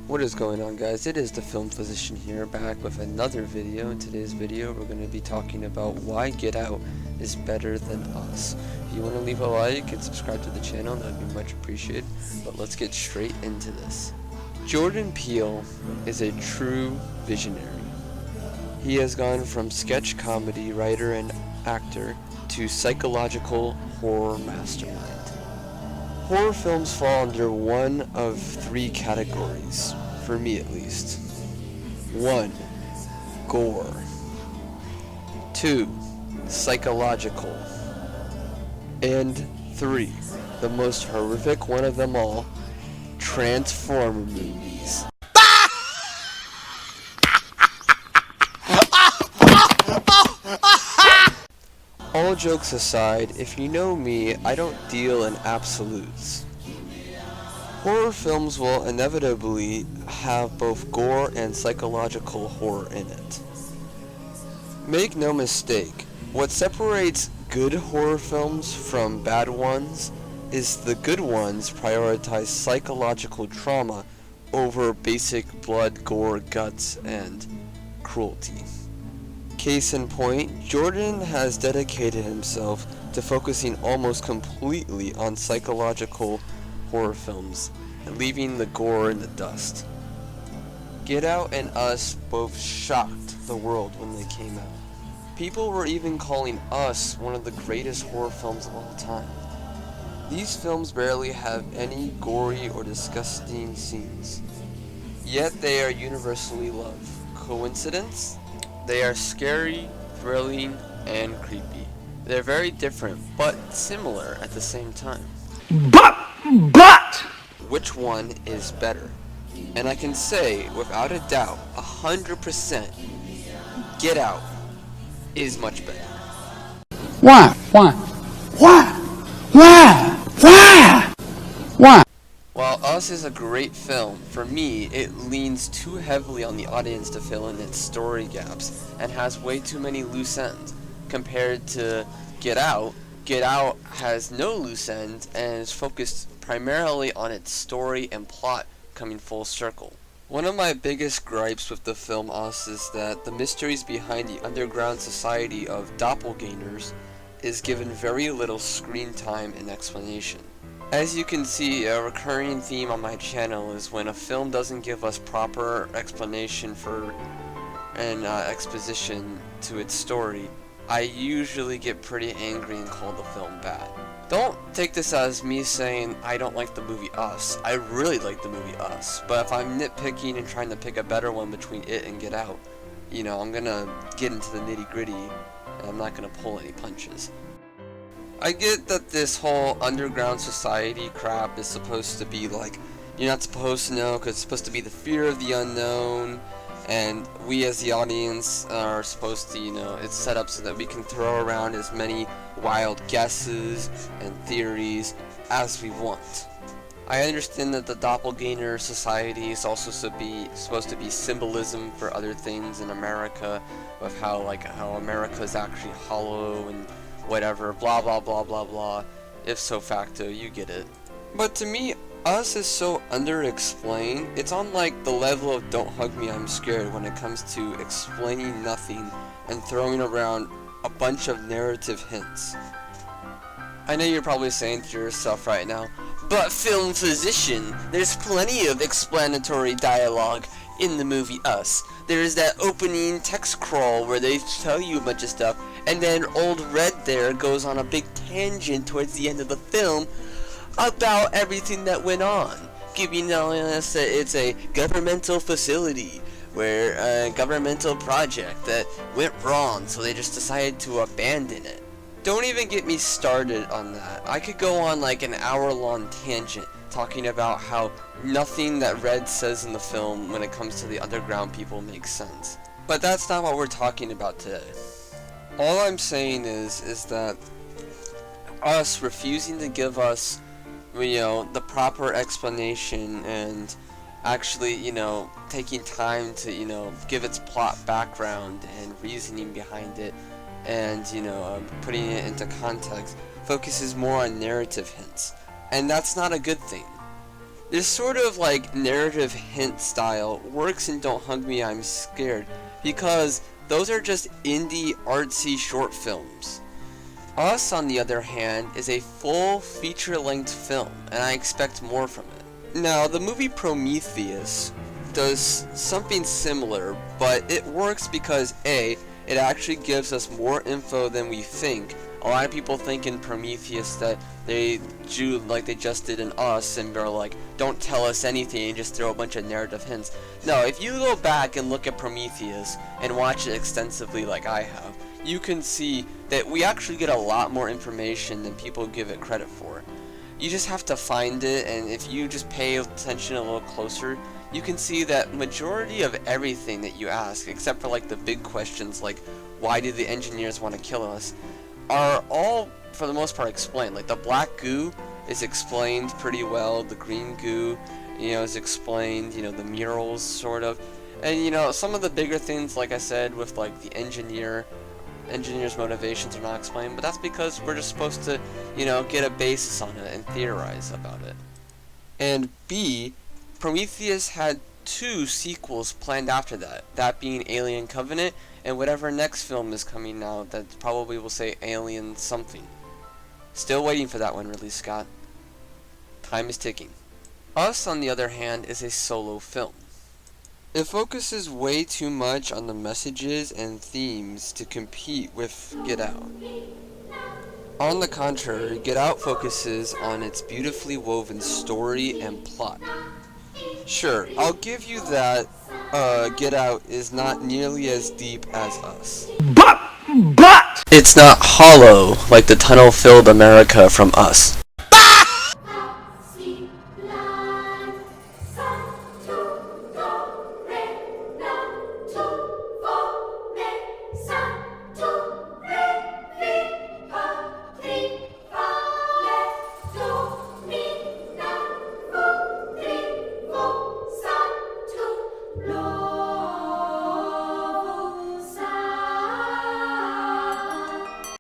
What is going on, guys? It is the Film Physician here, back with another video. In today's video we're going to be talking about why Get Out is better than Us. If you want to leave a like and subscribe to the channel, that would be much appreciated. But let's get straight into this. Jordan Peele is a true visionary. He has gone from sketch comedy writer and actor to psychological horror mastermind. Horror films fall under one of three categories, for me at least. 1. Gore. 2. Psychological. And 3. The most horrific one of them all, Transformer movies. All jokes aside, if you know me, I don't deal in absolutes. Horror films will inevitably have both gore and psychological horror in it. Make no mistake, what separates good horror films from bad ones is the good ones prioritize psychological trauma over basic blood, gore, guts, and cruelty. Case in point, Jordan has dedicated himself to focusing almost completely on psychological horror films, and leaving the gore in the dust. Get Out and Us both shocked the world when they came out. People were even calling Us one of the greatest horror films of all time. These films barely have any gory or disgusting scenes, yet they are universally loved. Coincidence? They are scary, thrilling, and creepy. They're very different, but similar at the same time. But! Which one is better? And I can say, without a doubt, 100%, Get Out is much better. Why? While Us is a great film, for me, it leans too heavily on the audience to fill in its story gaps, and has way too many loose ends. Compared to Get Out, Get Out has no loose ends, and is focused primarily on its story and plot coming full circle. One of my biggest gripes with the film Us is that the mysteries behind the underground society of doppelgangers is given very little screen time and explanation. As you can see, a recurring theme on my channel is when a film doesn't give us proper explanation for and exposition to its story, I usually get pretty angry and call the film bad. Don't take this as me saying I don't like the movie Us. I really like the movie Us, but if I'm nitpicking and trying to pick a better one between it and Get Out, I'm gonna get into the nitty gritty and I'm not gonna pull any punches. I get that this whole underground society crap is supposed to be like, you're not supposed to know because it's supposed to be the fear of the unknown, and we as the audience are supposed to, it's set up so that we can throw around as many wild guesses and theories as we want. I understand that the doppelganger society is also supposed to be symbolism for other things in America, of how America is actually hollow and whatever, blah blah blah blah blah. If so facto, you get it. But to me, Us is so underexplained. It's on like the level of Don't Hug Me, I'm Scared when it comes to explaining nothing and throwing around a bunch of narrative hints. I know you're probably saying to yourself right now, but Film Physician, there's plenty of explanatory dialogue in the movie Us. There's that opening text crawl where they tell you a bunch of stuff, and then Old Red there goes on a big tangent towards the end of the film about everything that went on, giving us that it's a governmental facility where a governmental project that went wrong, so they just decided to abandon it. Don't even get me started on that. I could go on like an hour-long tangent talking about how nothing that Red says in the film when it comes to the underground people makes sense. But that's not what we're talking about today. All I'm saying is that Us refusing to give us, the proper explanation and actually, taking time to, give its plot background and reasoning behind it and, putting it into context, focuses more on narrative hints. And that's not a good thing. This sort of like narrative hint style works in Don't Hug Me, I'm Scared, because those are just indie artsy short films. Us, on the other hand, is a full feature-length film, and I expect more from it. Now, the movie Prometheus does something similar, but it works because A, it actually gives us more info than we think. A lot of people think in Prometheus that they do like they just did in Us, and they're like, don't tell us anything and just throw a bunch of narrative hints. No, if you go back and look at Prometheus and watch it extensively like I have, you can see that we actually get a lot more information than people give it credit for. You just have to find it, and if you just pay attention a little closer, you can see that majority of everything that you ask, except for like the big questions like why did the engineers want to kill us, are all for the most part explained. Like the black goo is explained pretty well, the green goo, is explained, the murals sort of, and some of the bigger things, like I said, with like the engineer's motivations are not explained, but that's because we're just supposed to, get a basis on it and theorize about it. And B, Prometheus had 2 sequels planned after that, that being Alien Covenant and whatever next film is coming out that probably will say Alien something. Still waiting for that one release, Scott. Time is ticking. Us, on the other hand, is a solo film. It focuses way too much on the messages and themes to compete with Get Out. On the contrary, Get Out focuses on its beautifully woven story and plot. Sure, I'll give you that Get Out is not nearly as deep as Us. But! It's not hollow like the tunnel-filled America from Us.